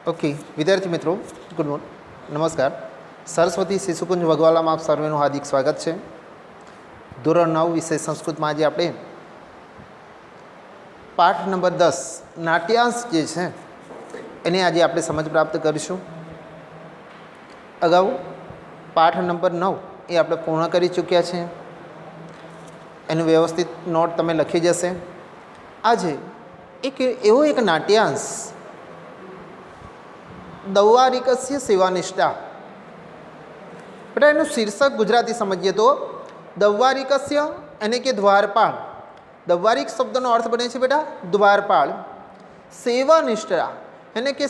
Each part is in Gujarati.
ओके विद्यार्थी मित्रों गुड मॉर्निंग नमस्कार। सरस्वती शिशुकुंज वगवाला में आप सर्वेનું हार्दिक स्वागत है। ધોરણ 9 વિષય સંસ્કૃતમાં આજે આપણે પાઠ નંબર 10 નાટ્યાંશ જે છે એને આજે આપણે સમજ પ્રાપ્ત કરીશું। અગાઉ પાઠ નંબર 9 એ આપણે પૂર્ણ કરી ચૂક્યા છે, એનું વ્યવસ્થિત નોટ તમે લખી જશે। આજે એવો એક નાટ્યાંશ દૌવારિકસ્ય સેવાનિષ્ઠા, બેટા એનું શીર્ષક ગુજરાતી સમજીએ તો દૌવારિકસ્ય એને કે દ્વારપાળ। દૌવારિક શબ્દનો અર્થ બને છે બેટા દ્વારપાળ। સેવાનિષ્ઠા એને કે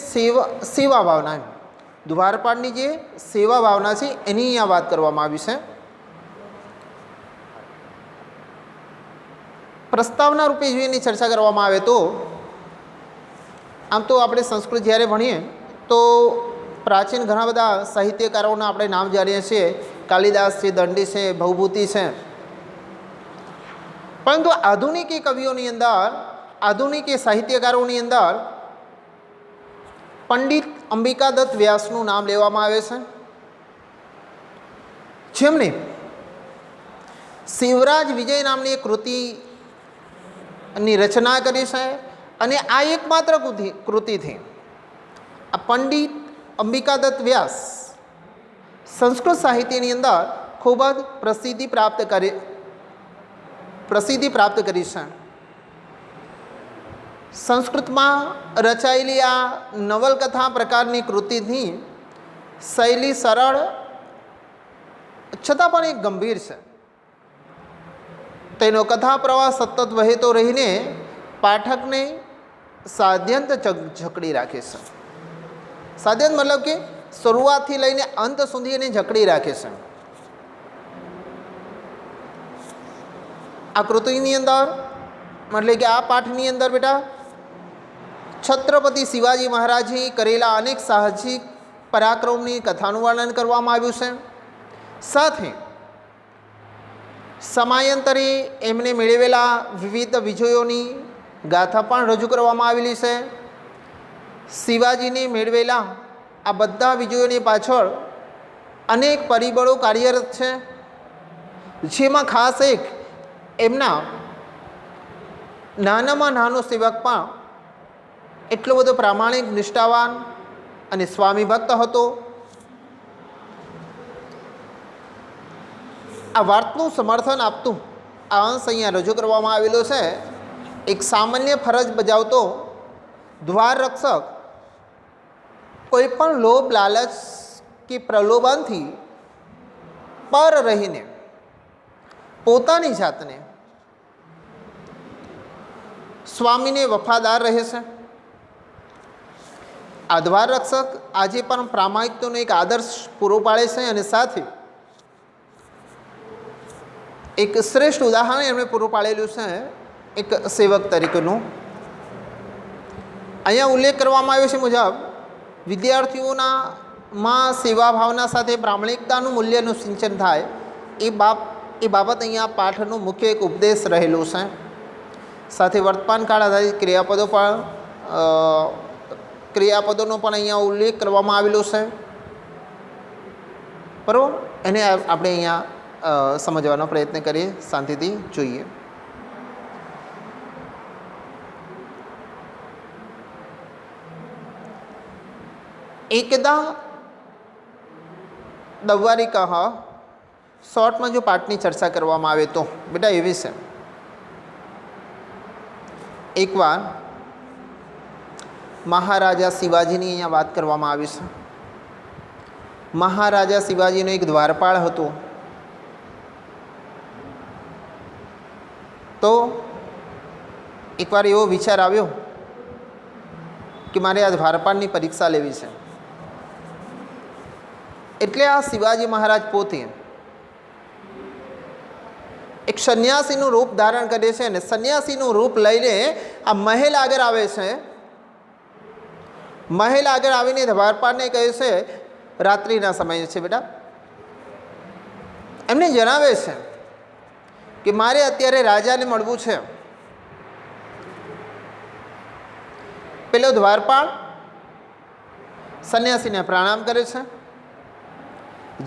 સેવા ભાવના, દ્વારપાળની જે સેવા ભાવના છે એની અહીંયા વાત કરવામાં આવી છે। પ્રસ્તાવના રૂપે જો એની ચર્ચા કરવામાં આવે તો આમ તો આપણે સંસ્કૃત જ્યારે ભણીએ તો પ્રાચીન ઘણા બધા સાહિત્યકારોના આપણે નામ જાણીએ છીએ, કાલિદાસ છે, દંડી છે, ભવભૂતિ છે, પરંતુ આધુનિક એ કવિઓની અંદર, આધુનિક એ સાહિત્યકારોની અંદર પંડિત અંબિકાદત્ત વ્યાસનું નામ લેવામાં આવે છે, જેમણે શિવરાજ વિજય નામની એક કૃતિની રચના કરી છે। અને આ એકમાત્ર કૃતિથી આ પંડિત અંબિકાદત્ત વ્યાસ સંસ્કૃત સાહિત્યની અંદર ખૂબ જ પ્રસિદ્ધિ પ્રાપ્ત કરી છે। સંસ્કૃતમાં રચાયેલી આ નવલકથા પ્રકારની કૃતિથી શૈલી સરળ છતાં પણ એક ગંભીર છે। તેનો કથા પ્રવાહ સતત વહેતો રહીને પાઠકને સાદ્યંત જકડી રાખે છે। સાદ્યંત મતલબ કે શરૂઆતથી લઈને અંત સુધી એને જકડી રાખે છે। આ કૃતિની અંદર એટલે કે આ પાઠની અંદર બેટા છત્રપતિ શિવાજી મહારાજે કરેલા અનેક સાહસિક પરાક્રમની કથાનું વર્ણન કરવામાં આવ્યું છે। સાથે સમયાંતરે એમને મેળવેલા વિવિધ વિજયોની ગાથા પણ રજૂ કરવામાં આવેલી છે। શિવાજીને મેળવેલા આ બધા વિજયોની પાછળ અનેક પરિબળો કાર્યરત છે, જેમાં ખાસ એક એમના નાનામાં નાનો સેવક પણ એટલો બધો પ્રામાણિક, નિષ્ઠાવાન અને સ્વામી ભક્ત હતો। આ વાર્તાનું સમર્થન આપતું આ અંશ અહીંયા રજૂ કરવામાં આવેલો છે। એક સામાન્ય ફરજ બજાવતો દ્વાર રક્ષક કોઈ પણ લોભ, લાલચ કે પ્રલોભનથી પર રહીને પોતાની જાતને સ્વામીને વફાદાર રહે છે। આ દ્વાર રક્ષક આજે પણ પ્રામાણિકતાનો એક આદર્શ પૂરો પાડે છે, અને સાથે એક શ્રેષ્ઠ ઉદાહરણ એમણે પૂરું પાડેલું છે એક સેવક તરીકેનું। અહીંયા ઉલ્લેખ કરવામાં આવ્યો છે મુજબ વિદ્યાર્થીઓનામાં સેવા ભાવના સાથે પ્રામાણિકતાનું મૂલ્યનું સિંચન થાય એ બાબત અહીંયા પાઠનો મુખ્ય એક ઉપદેશ રહેલો છે। સાથે વર્તમાન કાળ આધારિત ક્રિયાપદોનો પણ અહીંયા ઉલ્લેખ કરવામાં આવેલો છે, બરાબર। એને આપણે અહીંયા સમજવાનો પ્રયત્ન કરીએ, શાંતિથી જોઈએ। એકદા દૌવારિકઃ, શોર્ટમાં જો પાઠની ચર્ચા કરવામાં આવે તો બેટા એવી છે, એકવાર મહારાજા શિવાજીની અહીંયા વાત કરવામાં આવી છે। મહારાજા શિવાજીનો એક દ્વારપાળ હતો, તો એકવાર એવો વિચાર આવ્યો કે મારે આ દ્વારપાળની પરીક્ષા લેવી છે। એટલે આ શિવાજી મહારાજ પોતે એક સંન્યાસીનું રૂપ ધારણ કરે છે, અને સંન્યાસીનું રૂપ લઈને આ મહેલ આગળ આવે છે। મહેલ આગળ આવીને દ્વારપાળને કહે છે, રાત્રિના સમય છે બેટા, એમને જણાવે છે કે મારે અત્યારે રાજાને મળવું છે। પેલો દ્વારપાળ સંન્યાસીને પ્રણામ કરે છે,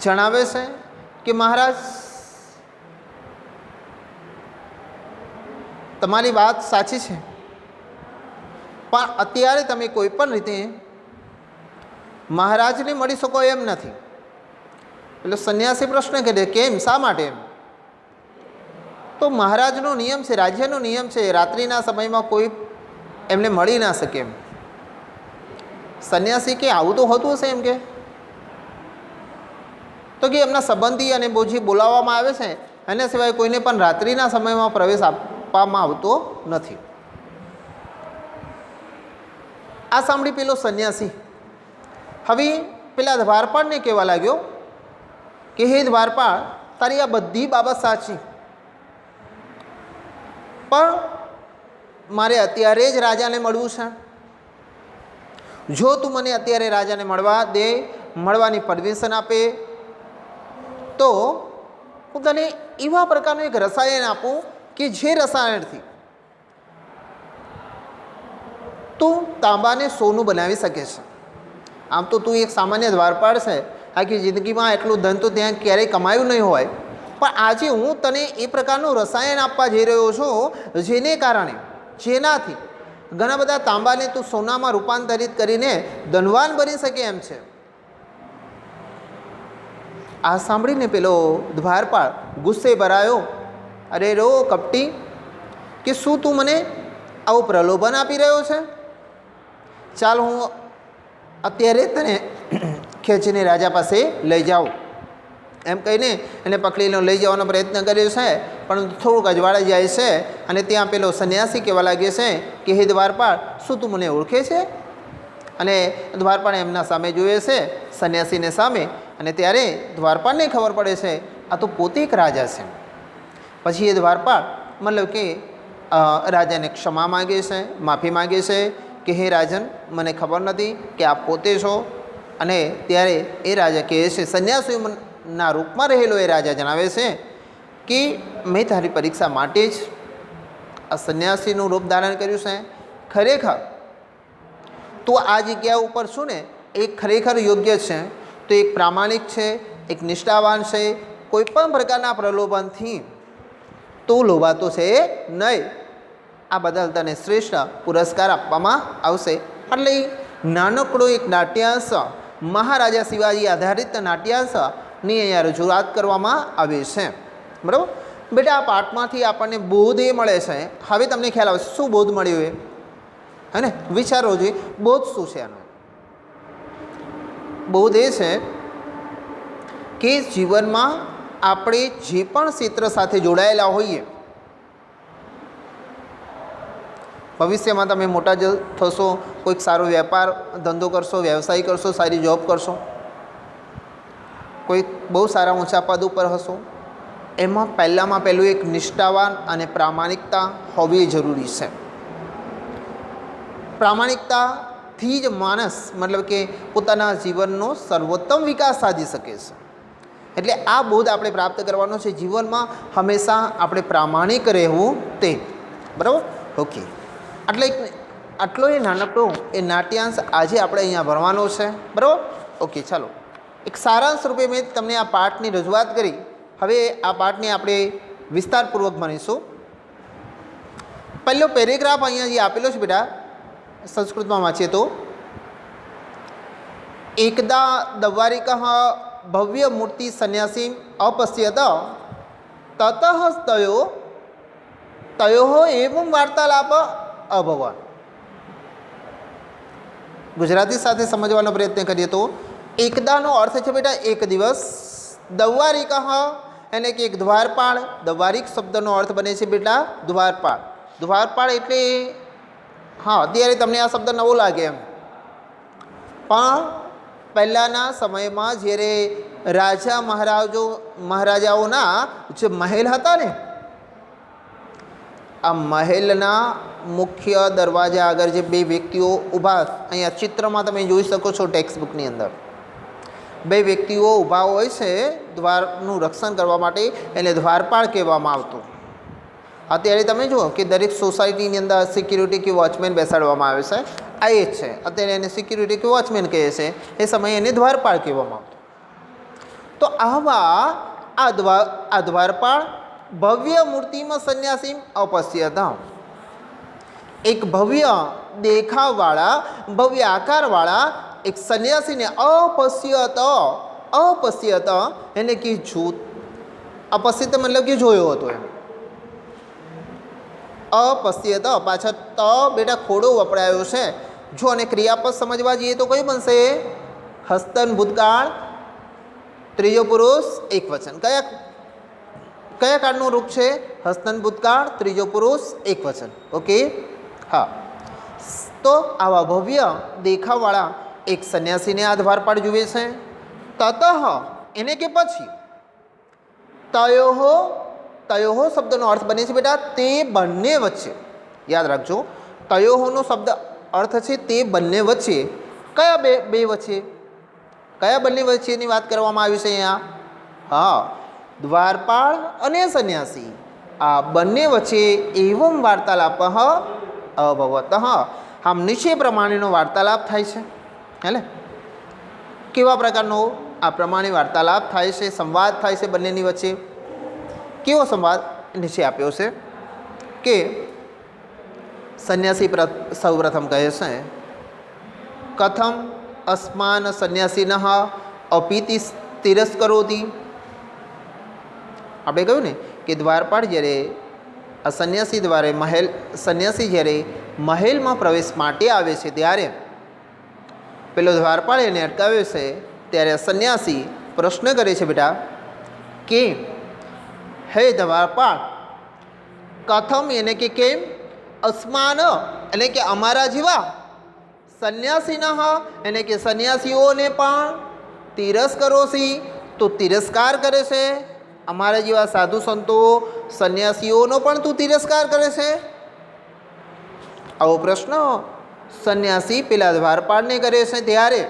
જણાવે છે કે મહારાજ તમારી વાત સાચી છે, પણ અત્યારે તમે કોઈ પણ રીતે મહારાજને મળી શકો એમ નથી. એટલે સંન્યાસી પ્રશ્ન કરે કેમ, શા માટે? એમ તો મહારાજનો નિયમ છે, રાજ્યનો નિયમ છે, રાત્રિના સમયમાં કોઈ એમને મળી ના શકે એમ. સંન્યાસી કે આવું તો હોતું હશે એમ કે, તો કે એમના સંબંધી અને જે બોલાવવામાં આવે છે એના સિવાય કોઈને પણ રાત્રિના સમયમાં પ્રવેશ આપવામાં આવતો નથી. આ સાંભળી પેલો સંન્યાસી હવે પેલા દ્વારપાળને કહેવા લાગ્યો કે હે દ્વારપાળ, તારી આ બધી બાબત સાચી, પણ મારે અત્યારે જ રાજાને મળવું છે. જો તું મને અત્યારે રાજાને મળવા દે, મળવાની પરમિશન આપે, તો હું તને એવા પ્રકારનું એક રસાયણ આપું કે જે રસાયણથી તું તાંબાને સોનું બનાવી શકે છે. આમ તો તું એક સામાન્ય દ્વારપાળ છે, આખી જિંદગીમાં એટલું ધન તો ત્યાં ક્યારેય કમાયું નહીં હોય, પણ આજે હું તને એ પ્રકારનું રસાયણ આપવા જઈ રહ્યો છું જેને કારણે, જેનાથી ઘણા બધા તાંબાને તું સોનામાં રૂપાંતરિત કરીને ધનવાન બની શકે એમ છે. આ સાંભળીને પેલો દ્વારપાળ ગુસ્સે ભરાયો, અરે રો કપટી, કે શું તું મને આવું પ્રલોભન આપી રહ્યો છે? ચાલ હું અત્યારે તને ખેંચીને રાજા પાસે લઈ જાઉં. એમ કહીને એને પકડીને લઈ જવાનો પ્રયત્ન કર્યો છે, પણ થોડુંક અજવાળાઈ જાય છે અને ત્યાં પેલો સંન્યાસી કહેવા લાગે છે કે હે દ્વારપાળ, શું તું મને ઓળખે છે? અને દ્વારપાળ એમના સામે જુએ છે, સંન્યાસીને સામે, અને ત્યારે દ્વારપાળને ખબર પડે છે આ તો પોતે એક રાજા છે. પછી એ દ્વારપાળ મતલબ કે રાજાને ક્ષમા માગે છે, માફી માગે છે કે હે રાજન, મને ખબર નથી કે આપ પોતે છો. અને ત્યારે એ રાજા કહે છે, સંન્યાસીના રૂપમાં રહેલો એ રાજા જણાવે છે કે મેં તારી પરીક્ષા માટે જ આ સંન્યાસીનું રૂપ ધારણ કર્યું છે. ખરેખર તું આ જગ્યા ઉપર છું ને એ ખરેખર યોગ્ય છે, તો એક પ્રામાણિક છે, એક નિષ્ઠાવાન છે, કોઈ પણ પ્રકારના પ્રલોભનથી તું લોભાતો છે નહીં. આ બદલ તને શ્રેષ્ઠ પુરસ્કાર આપવામાં આવશે. એટલે નાનકડો એક નાટ્યાંશ, મહારાજા શિવાજી આધારિત નાટ્યાંશની અહીંયા રજૂઆત કરવામાં આવી છે. બરાબર બેટા, આ પાઠમાંથી આપણને બોધ એ મળે છે. હવે તમને ખ્યાલ આવશે શું બોધ મળ્યો એ, હે ને? વિચારવો જોઈએ બોધ શું છે આનો. બોધ એ છે કે જીવનમાં આપણે જે પણ ક્ષેત્ર સાથે જોડાયેલા હોઈએ, ભવિષ્યમાં તમે મોટા થશો, કોઈક સારો વેપાર ધંધો કરશો, વ્યવસાય કરશો, સારી જોબ કરશો, કોઈક બહુ સારા ઊંચા પદ ઉપર હશો, એમાં પહેલું એક નિષ્ઠાવાન અને પ્રામાણિકતા હોવી જરૂરી છે. પ્રામાણિકતાથી જ માણસ મતલબ કે પોતાના જીવનનો સર્વોત્તમ વિકાસ સાધી શકે છે. એટલે આ બોધ આપણે પ્રાપ્ત કરવાનો છે, જીવનમાં હંમેશા આપણે પ્રામાણિક રહેવું તે. બરાબર, ઓકે. આટલો એ નાનકડો એ નાટ્યાંશ આજે આપણે અહીંયા ભણવાનો છે. બરાબર, ઓકે. ચાલો, એક સારાંશ રૂપે મેં તમને આ પાઠની રજૂઆત કરી. હવે આ પાઠને આપણે વિસ્તારપૂર્વક ભણીશું. પહેલો પેરેગ્રાફ અહીંયા જે આપેલો છે બેટા, સંસ્કૃતમાં વાંચીએ તો, એકદા દવ્વારિકઃ ભવ્ય મૂર્તિ સંન્યાસી અપશ્યત તતઃ તયો એવં વાર્તાલાપ અભવન. ગુજરાતી સાથે સમજવાનો પ્રયત્ન કરીએ તો એકદાનો અર્થ છે બેટા એક દિવસ, દવ્વારિકઃ એટલે કે એક દ્વારપાળ. દવ્વારિક શબ્દનો અર્થ બને છે બેટા દ્વારપાળ. દ્વારપાળ એટલે હા, અત્યારે તમને આ શબ્દ નવો લાગે એમ, પણ પહેલાંના સમયમાં જ્યારે રાજા મહારાજાઓના જે મહેલ હતા ને, આ મહેલના મુખ્ય દરવાજા આગળ જે બે વ્યક્તિઓ ઊભા, અહીંયા ચિત્રમાં તમે જોઈ શકો છો ટેક્સ્ટબુકની અંદર, બે વ્યક્તિઓ ઊભા હોય છે દ્વારનું રક્ષણ કરવા માટે, એને દ્વારપાળ કહેવામાં આવતું. અત્યારે તમે જુઓ કે દરેક સોસાયટીની અંદર સિક્યુરિટી કે વોચમેન બેસાડવામાં આવે છે, આ એ જ છે. અત્યારે એને સિક્યુરિટી કે વોચમેન કહે છે, એ સમયે એને દ્વારપાળ કહેવામાં આવતું. તો આવા આ દ્વારપાળ ભવ્ય મૂર્તિમાં સંન્યાસી અપશ્યત, એક ભવ્ય દેખાવવાળા ભવ્ય આકારવાળા એક સંન્યાસીને અપશ્યત એને કે અપશ્યત મતલબ કે જોયો હતો એમ. અપશ્યત પાછળ બેટા ખોડો વપરાયો છે. જો અને ક્રિયાપદ સમજવા જઈએ તો કયું બનશે? હસ્તન ભૂતકાળ, ત્રીજો પુરુષ એકવચન. કયા કાળનું રૂપ છે? હસ્તન ભૂતકાળ, ત્રીજો પુરુષ એકવચન. ઓકે, હા. તો આવા ભવ્ય દેખાવવાળા એક સંન્યાસીને આ દ્વારપાળ જુએ છે. તતઃ એને કે પછી તયોહો શબ્દનો અર્થ બને છે બેટા તે બંને વચ્ચે. યાદ રાખજો, તયોહોનો શબ્દ અર્થ છે તે બંને વચ્ચે. કયા બે વચ્ચે? કયા બંને વચ્ચેની વાત કરવામાં આવી છે અહીંયા? હા, દ્વારપાળ અને સંન્યાસી આ બંને વચ્ચે એવમ વાર્તાલાપ અભવત. આમ નીચે પ્રમાણેનો વાર્તાલાપ થાય છે. હેલે કેવા પ્રકારનો? આ પ્રમાણે વાર્તાલાપ થાય છે, સંવાદ થાય છે બંનેની વચ્ચે. કેવો સંવાદ? નીચે આપ્યો છે કે સંન્યાસી સૌપ્રથમ કહે છે, કથમ અસ્માન સંન્યાસીન અપીતિ તિરસ્કરોતિ. આપણે કહ્યું ને કે દ્વારપાળ જ્યારે આ સંન્યાસી જ્યારે મહેલમાં પ્રવેશ માટે આવે છે ત્યારે પેલો દ્વારપાળ એને અટકાવે છે. ત્યારે સંન્યાસી પ્રશ્ન કરે છે બેટા કે હે દ્વારપાળ, કથમ એને કે કેમ, અસ્માન એટલે કે અમારા જેવા, સંન્યાસીના એને કે સંન્યાસીઓને પણ તિરસ્કરોસી તો તિરસ્કાર કરે છે. અમારા જેવા સાધુ સંતો સંન્યાસીઓનો પણ તું તિરસ્કાર કરે છે. આવો પ્રશ્ન સંન્યાસી પેલા દ્વારપાળને કરે છે. ત્યારે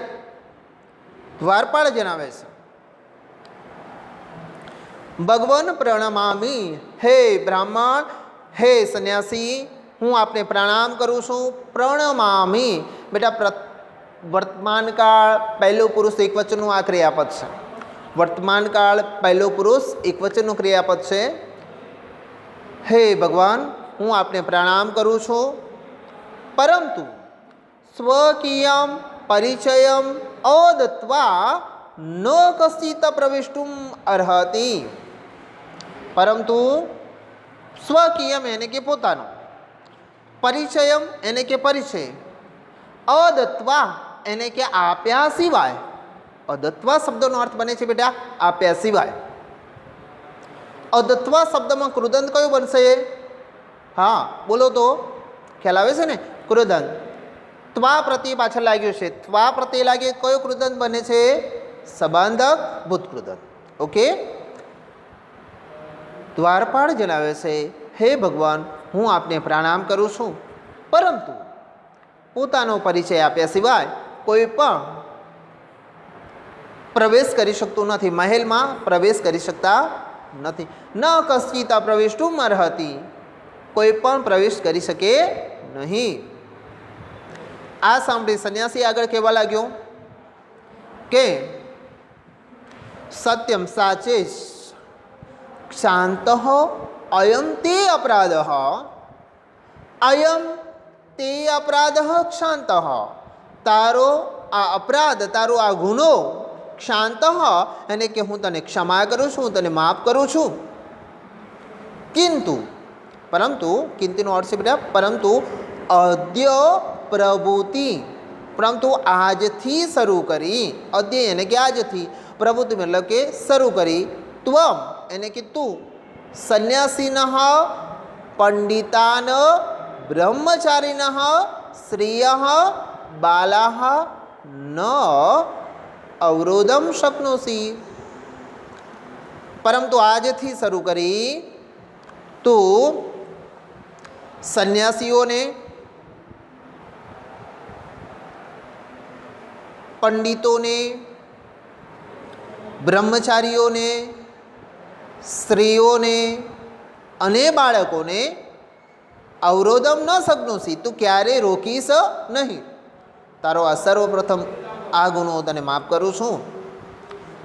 દ્વારપાળ જણાવે છે, ભગવાન પ્રણમામી, હે બ્રાહ્મણ, હે સંન્યાસી, હું આપને પ્રણામ કરું છું. પ્રણમામી બેટા વર્તમાનકાળ પહેલો પુરુષ એકવચનનું આ ક્રિયાપદ છે. વર્તમાનકાળ પહેલો પુરુષ એકવચનનું ક્રિયાપદ છે. હે ભગવાન, હું આપને પ્રણામ કરું છું. પરંતુ સ્વકીયમ પરિચયમ અદત્વા ન કશ્ચિત પ્રવિષ્ટુમ અર્હતિ. પરંતુ સ્વકીયમ એને કે પોતાનો, પરિચયમ એને કે પરિચય, અદત્વા એને કે આપ્યા સિવાય. અદત્વા શબ્દનો અર્થ બને છે બેટા આપ્યા સિવાય. અદત્વા શબ્દમાં કૃદંત કયું બનશે? હા બોલો તો, ખ્યાલ આવે છે ને? કૃદંત ત્વા પ્રત્યે પાછળ લાગ્યું છે. ત્વા પ્રત્યે લાગે કયો કૃદંત બને છે? સંબંધક ભૂતકૃદંત. ઓકે, દ્વારપાળ જણાવે છે, હે ભગવાન, હું આપને પ્રણામ કરું છું, પરંતુ પોતાનો પરિચય આપ્યા સિવાય કોઈ પણ પ્રવેશ કરી શકતું નથી, મહેલમાં પ્રવેશ કરી શકતા નથી. ન કશ્ચિત પ્રવિષ્ટુમ અર્હતિ, કોઈ પણ પ્રવેશ કરી શકે નહીં. આ સાંભળી સંન્યાસી આગળ કહેવા લાગ્યો કે સત્યમ સાચે ક્ષાંત અયમ તે અપરાધ, અયમ તે અપરાધ ક્ષાંત. તારો આ અપરાધ, તારો આ ગુનો ક્ષાંત એને કે હું તને ક્ષમા કરું છું, હું તને માફ કરું છું. પરંતુ કિંતુનો અર્થ છે બેટા પરંતુ અદ્ય પ્રભુતિ, પરંતુ આજથી શરૂ કરી. અદ્ય એને કે આજથી, પ્રભુતિ મતલબ કે શરૂ કરી. ત્વમ એને કે તું, સંન્યાસીન પંડિતાન બ્રહ્મચારીન શ્રિય બાલા ન અવરોધમ શક્નોસી. પરંતુ આજથી શરૂ કરી તું સંન્યાસીઓને, પંડિતોને, બ્રહ્મચારીઓને, સ્ત્રીઓને અને બાળકોને અવરોધમ ન શક્નોસી, તું ક્યારે રોકીશ નહીં. તારો આ સર્વપ્રથમ આ ગુનો તને માફ કરું છું,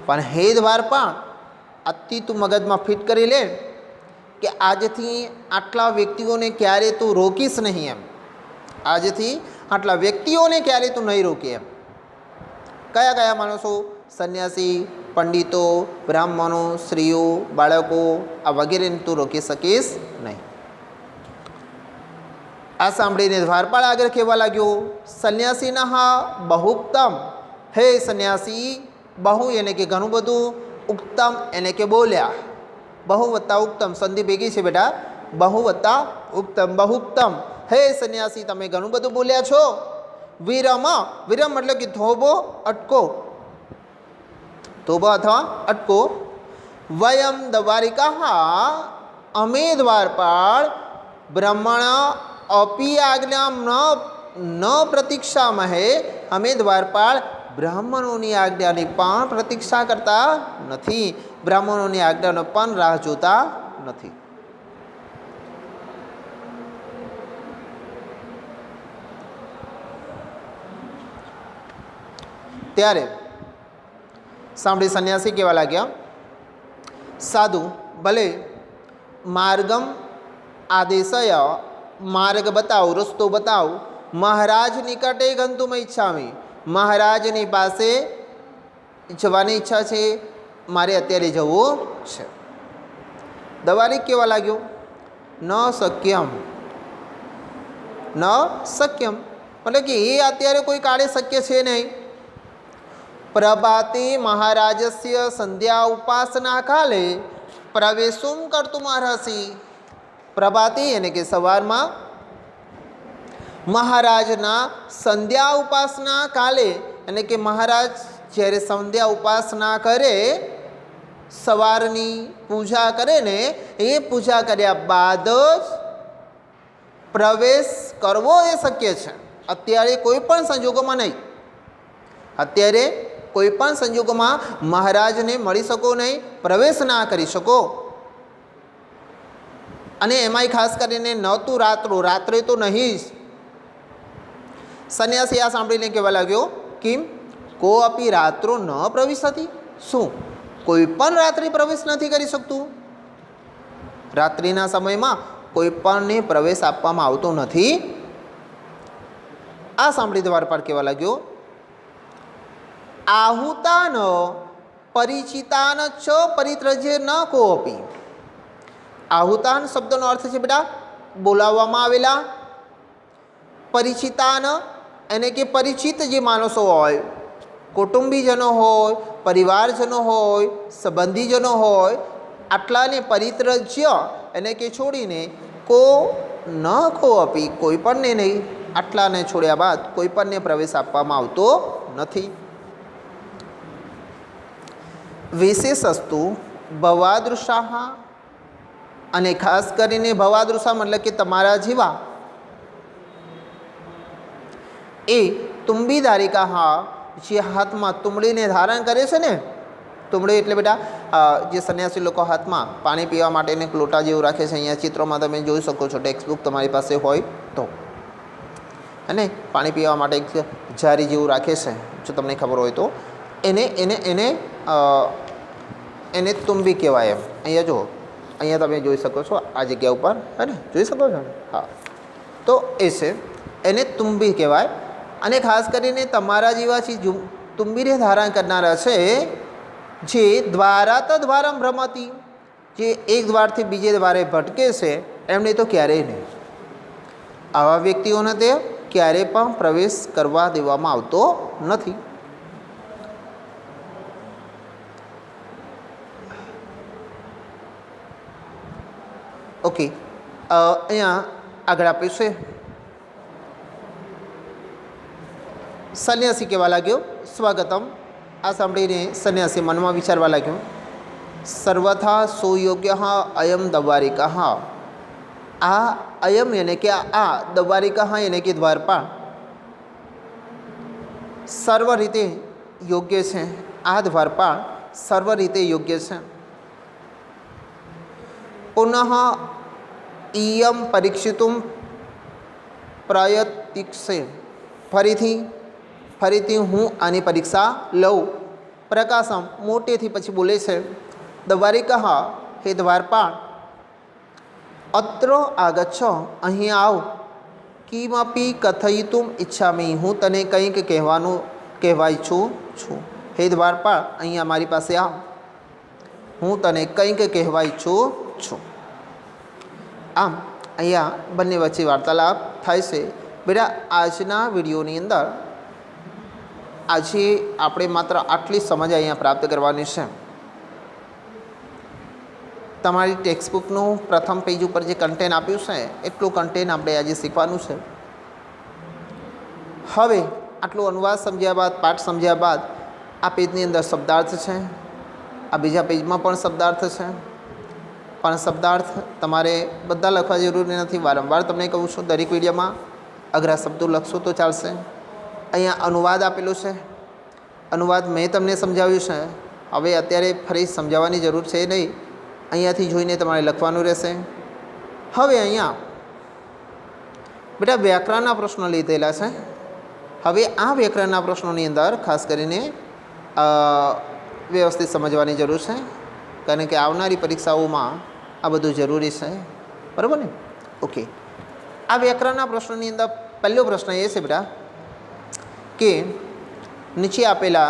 પણ હે દ્વારપાળ, આજથી તું મગજમાં ફિટ કરી લે કે આજથી આટલા વ્યક્તિઓને ક્યારે તું રોકીશ નહીં એમ. આજથી આટલા વ્યક્તિઓને ક્યારે તું નહીં રોકે એમ. કયા કયા માણસો? સંન્યાસી, પંડિતો, બ્રાહ્મણો, સ્ત્રીઓ, બાળકો, આ વગેરેને તું રોકી શકીશ નહીં. આ સાંભળીને દ્વારપાળ આગળ કહેવા લાગ્યો, સંન્યાસીના હા બહુત્તમ. હે સંન્યાસી, બહુ એને કે ઘણું બધું, ઉત્તમ એને કે બોલ્યા. બહુ વત્તા ઉત્તમ સંધિ ભેગી છે બેટા, બહુ વત્તા ઉત્તમ, બહુત્તમ. હે સંન્યાસી, તમે ઘણું બધું બોલ્યા છો. વિરમ, વિરમ એટલે કે થોભો, અટકો, થોભો અથવા અટકો. વયમ દ્વારિકા, અમે દ્વારપાળ બ્રહ્મણ અપી આજ્ઞા ન પ્રતીક્ષામહે, અમે દ્વારપાળ બ્રાહ્મણોની આજ્ઞાની પણ પ્રતીક્ષા કરતા નથી, બ્રાહ્મણોની આજ્ઞાનો પણ રાહ જોતા નથી. ત્યારે સાંભળી સંન્યાસી કહેવા લાગ્યા, સાધુ ભલે માર્ગમ આદેશય, માર્ગ બતાવ, રસ્તો બતાવ. મહારાજ નિકટે ગંતુમ ઈચ્છામી, મહારાજની પાસે જવાની ઈચ્છા છે, મારે અત્યારે જવું છે. દ્વારિક કહેવા લાગ્યો, ન શક્યમ, ન શક્યમ એટલે કે એ અત્યારે કોઈ કાળે શક્ય છે નહીં. પ્રભાતે મહારાજસ્ય સંધ્યા ઉપાસના કાલે પ્રવેશુમ કર્તુમ અર્હસી. પ્રભાતે એને કે સવારમાં મહારાજના સંધ્યા ઉપાસના કાલે, એટલે કે મહારાજ જ્યારે સંધ્યા ઉપાસના કરે, સવારની પૂજા કરે ને, એ પૂજા કર્યા બાદ જ પ્રવેશ કરવો એ શક્ય છે. અત્યારે કોઈ પણ સંજોગોમાં નહીં. અત્યારે કોઈ પણ સંજોગોમાં મહારાજને મળી શકો નહીં, પ્રવેશ ના કરી શકો. અને એમાંય ખાસ કરીને ન તું રાત્રો, રાત્રે તો નહીં જ. સંન્યાસી આ સાંભળીને કહેવા લાગ્યો, કેમ? કો અપી રાત્રો ન પ્રવિશતી, શું કોઈ પણ રાત્રિ પ્રવેશ નથી કરી શકતું? રાત્રિના સમયમાં કોઈ પણને પ્રવેશ આપવામાં આવતો નથી. આ સાંભળી દ્વારપાળ કહેવા લાગ્યો, આહુતાન પરિચિતાન ચ પરિત્રજ્ય ન કોપી. આહુતાન શબ્દનો અર્થ છે બેટા બોલાવવામાં આવેલા. પરિચિતાન એને કે પરિચિત જે માણસો હોય, કુટુંબીજનો હોય, પરિવારજનો હોય, સંબંધીજનો હોય, આટલાને પરિત્રજ્ય એને કે છોડીને કો ન કો અપી, કોઈ પણને નહીં. આટલાને છોડ્યા બાદ કોઈ પણને પ્રવેશ આપવામાં આવતો નથી. વિશેષસ્તુ ભવાદૃશાહ, અને ખાસ કરીને ભવાદૃશા એટલે કે તમારા જેવા એ તુંબી ધારિકા, હા જે હાથમાં તુંબડીને ધારણ કરે છે ને, તુંબડી એટલે બેટા જે સંન્યાસી લોકો હાથમાં પાણી પીવા માટેને લોટા જેવું રાખે છે. અહીંયા ચિત્રોમાં તમે જોઈ શકો છો, ટેક્સ્ટબુક તમારી પાસે હોય તો. અને પાણી પીવા માટે એક જારી જેવું રાખે છે, જો તમને ખબર હોય તો. એને એને એને એને તુંબી કહેવાય એમ. અહીંયા જો, અહીંયા તમે જોઈ શકો છો આ જગ્યા ઉપર, હે ને, જોઈ શકો છો ને? હા, તો એ છે, એને તુંબી કહેવાય. અને ખાસ કરીને તમારા જેવા છે તુંબીને ધારણ કરનારા છે, જે દ્વારાત દ્વારમ ભ્રમતી, જે એક દ્વારથી બીજે દ્વારે ભટકે છે, એમને તો ક્યારેય નહીં. આવા વ્યક્તિઓને તે ક્યારેય પણ પ્રવેશ કરવા દેવામાં આવતો નથી. ઓકે, અહીંયા આગળ આપ્યું છે, સંન્યાસી કહેવા લાગ્યો, સ્વાગતમ. આ સાંભળીને સંન્યાસી મનમાં વિચારવા લાગ્યો, સર્વથા સુયોગ્ય અયમ દ્વારિકા. આ અયમ એને કે આ દ્વારિકા એને કે દ્વારપાળ સર્વ રીતે યોગ્ય છે. આ દ્વારપાળ સર્વ રીતે યોગ્ય છે. પુનઃ इयम परीक्षितुं प्रयतिक्षे फरीथी हूँ आनी परीक्षा लऊँ। प्रकाशम मोटेथी पछी बोले छे द्वारिका हे द्वारपाल अत्र आगच्छ अहीं आव किमपि कथयितुम इच्छामि हूँ तने कंईक कहेवा इच्छुं छूँ। हे द्वारपाल अहीं मारी पासे आव हूँ तने कंईक कहेवा इच्छुं छूँ। आम अहींया बंने वच्चे वार्तालाप थाय छे। बेटा आजना विडियोनी अंदर आजे आपणे मात्र आटली समज अहींया प्राप्त करवानी छे। तमारी टेक्स्टबुकनुं प्रथम पेज पर जे कंटेन आप्युं छे एटલું कंटेन आपणे आजे शीखवानुं छे। हवे आटलो अनुवाद समझ्या बाद पाठ समझ्या बाद आ पेजनी अंदर शब्दार्थ छे, आ बीजा पेजमां पण शब्दार्थ छे। पण शब्दार्थ तमारे बधा लखवा जरूरी नथी। वारंवार तमने कहूँ छूं दरेक विडियोमां अघरा शब्दों लखशो तो चालशे। अहींया अनुवाद आपेलो छे, अनुवाद मैं तमने समजाव्युं छे। हवे अत्यारे फरी समजाववानी जरूर छे नहीं, अहींयाथी जोईने तमारे लखवानुं रहेशे। हवे अहींया बेटा व्याकरणना प्रश्नो लीधेला छे। हवे आ व्याकरणना प्रश्नोनी अंदर खास करीने व्यवस्थित समझवानी जरूर है, कारण के आवनारी परीक्षाओं में आ बधुं जरूरी है। बराबर ने? ओके। आ व्याकरणना प्रश्नोनी अंदर पहलो प्रश्न ये है बेटा कि नीचे आपेला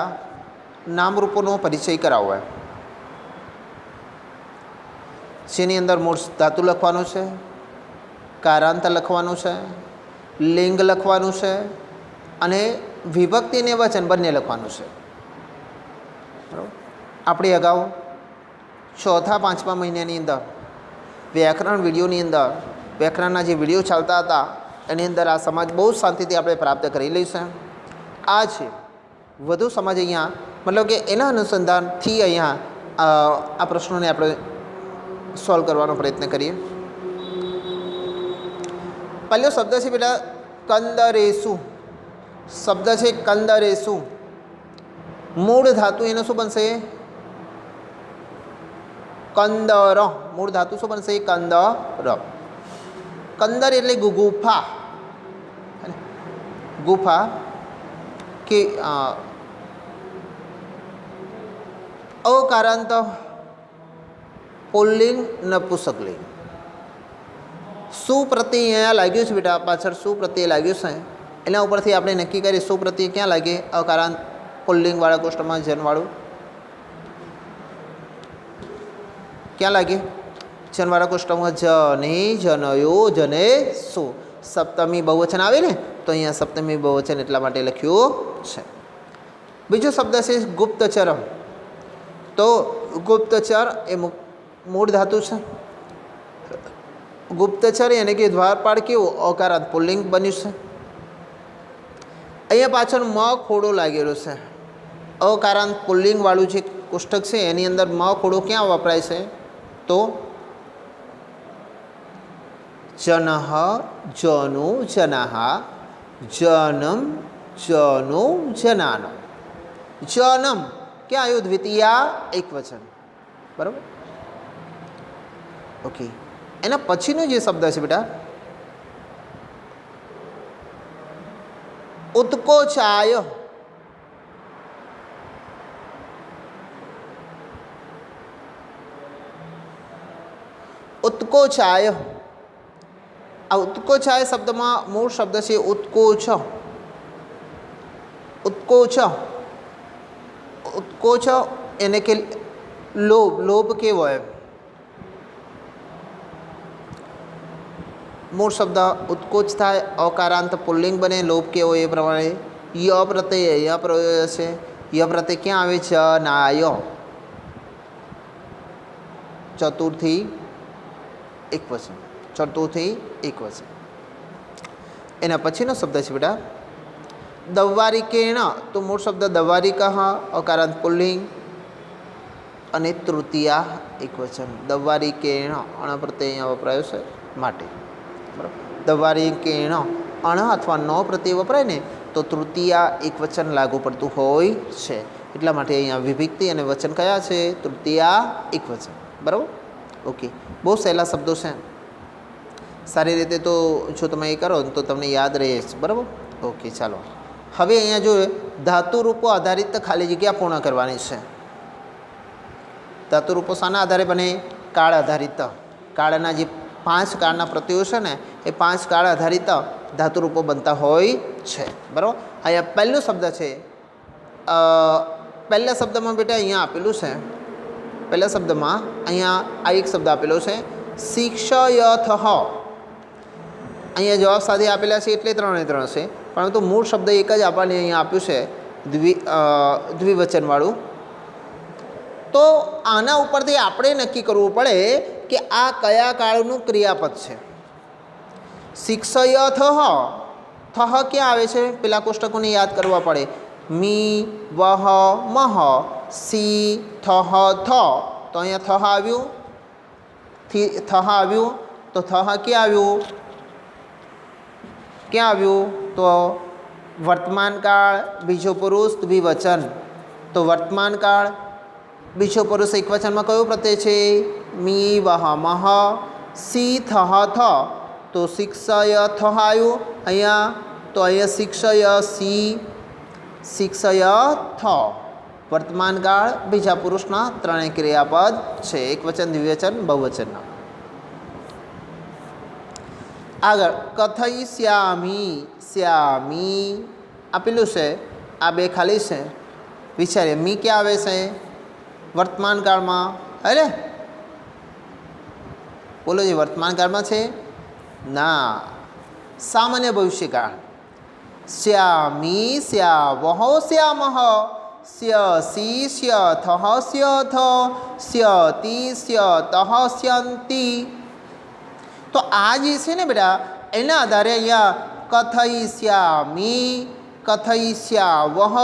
नामरूपों परिचय करावो है, जेनी अंदर मूળ धातु लखवानुं छे, कारांत लखवानुं छे, लिंग लखवानुं छे अने विभक्ति ने वचन बंने लखवानुं छे। आपणे अगाऊ चौथा पांचमा महीनानी अंदर व्याकरण विडियोनी अंदर व्याकरणना जे विडियो चालता हता एनी अंदर आ समझ बहुत शांतिथी आपणे प्राप्त करी लई छे। आ छे वधु समझ अहींया मतलब कि एना अनुसंधानथी अहींया आ प्रश्नोने आपणे सॉल्व करवानो प्रयत्न करीए। पहलो शब्द है बेटा कंदरेसु। शब्द है कंदरेसु। मूळ धातु एनो शुं बनशे? कंदर। मूळ धातु शुं बनशे? कंदर। कंदर एटले गुफा। गुफा के अकारांत पुल्लिंग नपुंसकलिंग। सुप्रत्यय अहींया लाग्युं छे बेटा, पाछळ सुप्रत्यय लाग्युं छे, एना उपरथी आपणे नक्की करीए सुप्रत्यय क्यां लागे? अकारांत पुल्लिंग वाळा कोष्टकमां जनवाळुं क्या लगे? जनवाळा कोष्टकमां जने, जनयो, जनेसु। सप्तमी बहुवचन आवे ने तो अहींया सप्तमी बहुवचन एटला माटे लख्युं छे। बीजो शब्द छे गुप्तचर। तो गुप्तचर ए मूळ धातु छे। गुप्तचर यानी कि द्वारपाल केवुं? अकारांत पुल्लिंग बन्युं छे। अहींया पाछळ म खोड़ो लागेलो छे। अकारांत पुल्लिंग वाळुं जे कोष्टक छे एनी अंदर म खोड़ो क्यां वपराय छे? तो जनः, जनु, जनाः, जनम, जनु, जनानो। जनम क्या आयो? द्वितीया एकवचन। बराबर? ओके। एना पछीनो जे शब्द छे बेटा उत्कोचाय। उत्कोचाय। आ उत्कोचाय शब्द में मूळ शब्द है उत्कोच। उत्कोच। उत्कोच यानी कि लोभ। लोभ केवो है? मूळ शब्द उत्कोच थाय, अकारांत पुल्लिंग बने, लोभ केवो ए प्रमाणे य प्रत्यय य प्रत्यय छे। य प्रत्यय क्यां आवे? जनाय। चतुर्थी एकवचन। चतुर्थी एकवचन। एना पछीनो शब्द छे बेटा दव्वारिकेण। तो मूळ शब्द दव्वारिकः, अकारांत पुल्लिंग अने तृतीया एकवचन। दव्वारिकेण अण प्रत्यय अहींया वपरायो छे माटे। बराबर? दव्वारिकेण अण अथवा न प्रत्यय वपराय ने तो तृतीया एकवचन लागू पड़तुं होय छे। એટલા માટે અહીંયા વિભક્તિ અને વચન કયા છે? તૃતીયા એકવચન। બરાબર? ઓકે। બહુ સહેલા શબ્દો છે। सारी रीते तो जो तमे ए करो तो तमने याद रहे बराबर। ओके चलो हवे अहींया जो धातु रूपो आधारित खाली जग्या पूर्ण करवानी छे। धातु रूपो शाना आधारे बने? काळ आधारित। काळना जे 5 काळना प्रत्ययो छे ने ए 5 काळ आधारित धातु रूपो बनता होय छे बराबर। अहींया पहलो शब्द छे पहला शब्द में बेटा अहींया आपेलू छे। पहला शब्द में अहींया आ एक शब्द आपेलो छे शिक्षयथः। अहींया जवाब साथे आपेला छे एटले 3 ने 3 छे परंतु मूळ शब्द एक ज आपणे अहींया आप्युं छे द्विवचनवाळुं। तो आना उपरथी आपणे नक्की करवुं पड़े कि आ कया काळनुं क्रियापद छे। शिक्षयथः थः क्या आवे छे? पेला कोष्टकोने याद करवा पड़े। मी वह मह सी थः थ तो अहींया थः आव्युं थः आव्युं तो थः क्या आव्युं? क्या आव्युं? तो वर्तमान काळ बीजो पुरुष द्विवचन। तो वर्तमान काळ बीजो पुरुष एक वचन में कयो प्रत्यय छे? मी वह मह सी थः थ तो शिक्षयथः आव्युं अहींया। तो अहींया शिक्षयसि शिक्षयथ वर्तमान काळ बीजा पुरुषना 3 क्रियापद छे एक वचन द्विवचन बहुवचनना। आगळ कथयिष्यामि श्यामी आपेलुं छे आ बे खाली छे। विचारीए मी क्या आवे छे वर्तमान काल में? अरे बोलो जी वर्तमान काल में छे ना सामान्य भविष्यकाल। श्यामी श्यावः श्यामः स्यसि स्यथः स्यथ स्यति स्यतः स्यन्ति। तो आ जे छे ने बेटा एना आधारे अहींया कथयिष्यामि कथयिष्यावः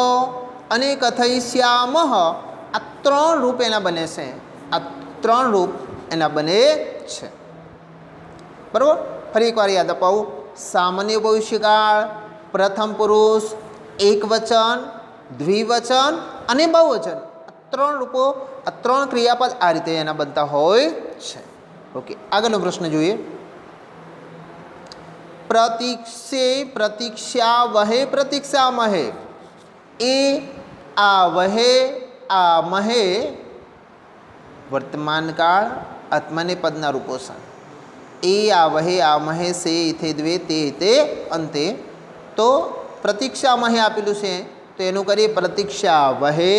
अने कथयिष्यामः आ 3 रूप एना बने छे। आ 3 रूप एना बने छे बराबर। फरी एक वार याद अपावुं सामान्य भविष्यकाळ प्रथम पुरुष एक वचन द्विवचन अने बहुवचन 3 रूपो 3 क्रियापद आ रीते एना बनता होय छे। ओके आगळनो प्रश्न जोईए। प्रतीक्षे प्रतीक्षावहे प्रतीक्षामहे ए आवहे आमहे वर्तमान काळ आत्मनेपदना रूपो छे। ए आवहे आमहे से इथे द्वे ते ते अंते। तो प्रतीक्षामहे आपेलुं छे तो एनुं करीए प्रतीक्षावहे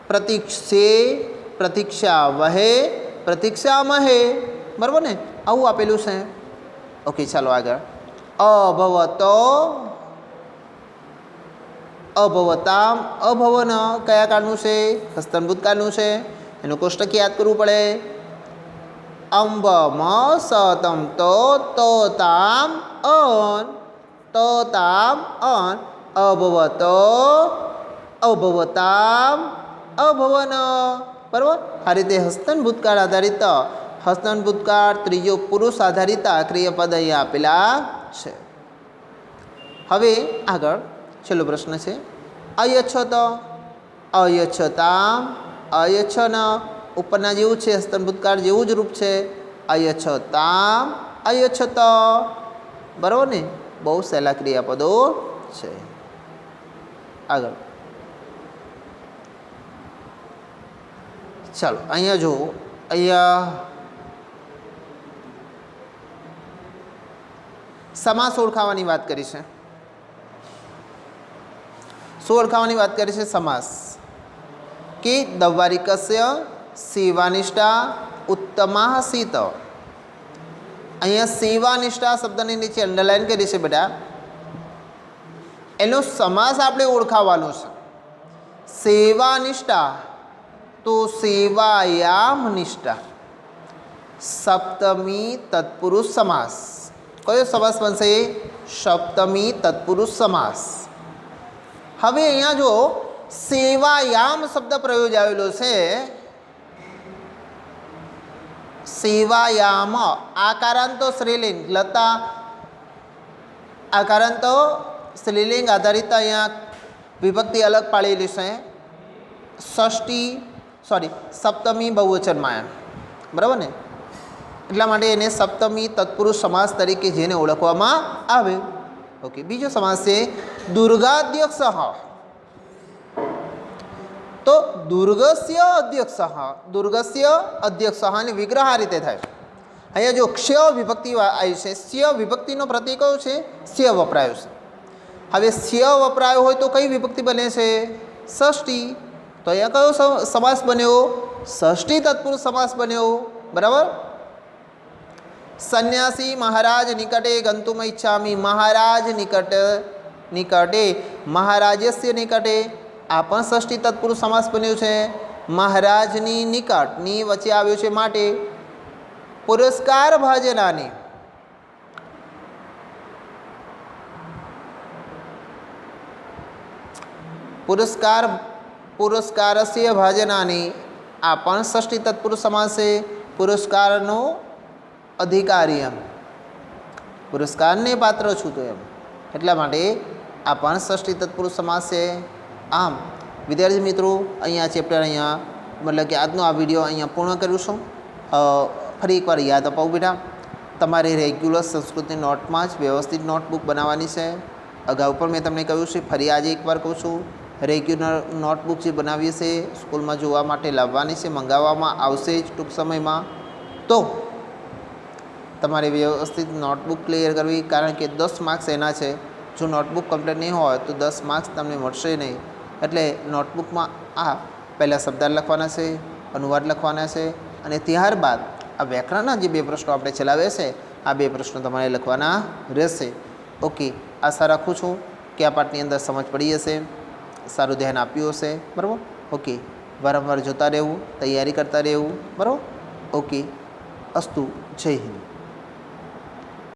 प्रतीक्षे प्रतीक्षावहे प्रतीक्षामहे बराबर ने आवुं आपेलुं छे। ओके चलो आगळ अभवतो अभवताम अभवन कया काळनुं छे? हस्तनभूत काळनुं छे। एनुं कोष्टक याद करवुं पड़े। अंबम सतम तो ताम अन अभवतो अभवताम अभवन बराबर। आ रीते हस्तनभूत काळ आधारित हस्तनभूत काळ त्रीजो पुरुष आधारित क्रियापद अहींया आपेला छे। हवे आगळ छेल्लो प्रश्न छे अयच्छत अयच्छताम अयच्छन उपरना जेवुं छे हस्तनभूत काळ जेवुं ज रूप छे अयच्छताम अयच्छत बराबर ने बहु सहेला क्रियापदो छे। आगळ चलो अहींया जो अहींया समास ओळखावानी वात करी छे। शुं ओळखावानी वात करी छे? समास कि दव्वारिकस्य सेवानिष्ठा उत्तमासीत। अहींया सेवानिष्ठा शब्दनी नीचे अंडरलाइन करी छे बेटा। एनो समास आपणे ओळखावानो छे। सेवानिष्ठा तो सेवायाम निष्ठा सप्तमी तत्पुरुष समास। कयो समास बनशे? सप्तमी तत्पुरुष समास। हवे अहींया जो सेवायाम शब्द प्रयोजायेलो छे सेवायाम आकारांतो स्त्रीलिंग लता आकारांतो स्त्रीलिंग आधारित अहींया विभक्ति अलग पाड़ेली छे। षष्ठी सॉरी सप्तमी बहुवचन में बराबर ने એટલા માટે એને સપ્તમી તત્પુરુષ સમાસ તરીકે જેને ઓળખવામાં આવે. ઓકે, બીજો સમાસ છે દુર્ગાધ્યક્ષ. તો દુર્ગસ્ય અધ્યક્ષ, દુર્ગસ્ય અધ્યક્ષ અને વિગ્રહ આ રીતે થાય. અહીંયા જો ક્ષય વિભક્તિ આવી છે, સ્ય વિભક્તિનો પ્રતીક કયો છે? સ્ય વપરાયો છે. હવે સ્ય વપરાયો હોય તો કઈ વિભક્તિ બને છે? ષષ્ઠી. તો અહીંયા કયો સમાસ બન્યો? ષષ્ઠી તત્પુરુષ સમાસ બન્યો. બરાબર. સંન્યાસી મહારાજ નિકટે ગંતુમ ઈચ્છામિ, મહારાજ નિકટે મહારાજસ્ય નિકટે, આ પણ ષષ્ઠી તત્પુરુષ સમાસ બન્યો છે. મહારાજની નિકટની વચ્ચે આવ્યો છે માટે પુરસ્કાર ભાજનાની, પુરસ્કારસ્ય ભાજનાની, આ પણ ષષ્ઠી તત્પુરુષ સમાસ છે. પુરસ્કારનો અધિકારી, એમ પુરસ્કારને પાત્ર છું તો એમ, એટલા માટે આ પણ ષષ્ઠી તત્પુરુષ સમાસ છે. આમ વિદ્યાર્થી મિત્રો, અહીંયા ચેપ્ટર અહીંયા મતલબ કે આજનો આ વિડીયો અહીંયા પૂર્ણ કરું છું. ફરી એકવાર યાદ અપાવું બેટા, તમારે રેગ્યુલર સંસ્કૃતની નોટમાં જ વ્યવસ્થિત નોટબુક બનાવવાની છે. અગાઉ પણ મેં તમને કહ્યું છે, ફરી આજે એકવાર કહું છું, રેગ્યુલર નોટબુક જે બનાવીએ છે સ્કૂલમાં જોવા માટે લાવવાની છે, મંગાવવામાં આવશે જ ટૂંક સમયમાં. તો તમારે વ્યવસ્થિત નોટબુક ક્લિયર કરવી, કારણ કે 10 માર્ક્સ એના છે. જો નોટબુક કમ્પ્લીટ નહીં હોય તો 10 માર્ક્સ તમને મળશે નહીં. એટલે નોટબુકમાં આ પહેલાં શબ્દાર્થ લખવાના છે, અનુવાદ લખવાના છે, અને ત્યારબાદ આ વ્યાકરણના જે 2 પ્રશ્નો આપણે ચલાવ્યા છે, આ 2 પ્રશ્નો તમારે લખવાના રહેશે. ઓકે, આશા રાખું છું કે આ પાઠની અંદર સમજ પડી હશે, સારું ધ્યાન આપ્યું હશે. બરાબર. ઓકે, વારંવાર જોતા રહેવું, તૈયારી કરતા રહેવું. બરાબર. ઓકે, અસ્તુ. જય હિન્દ.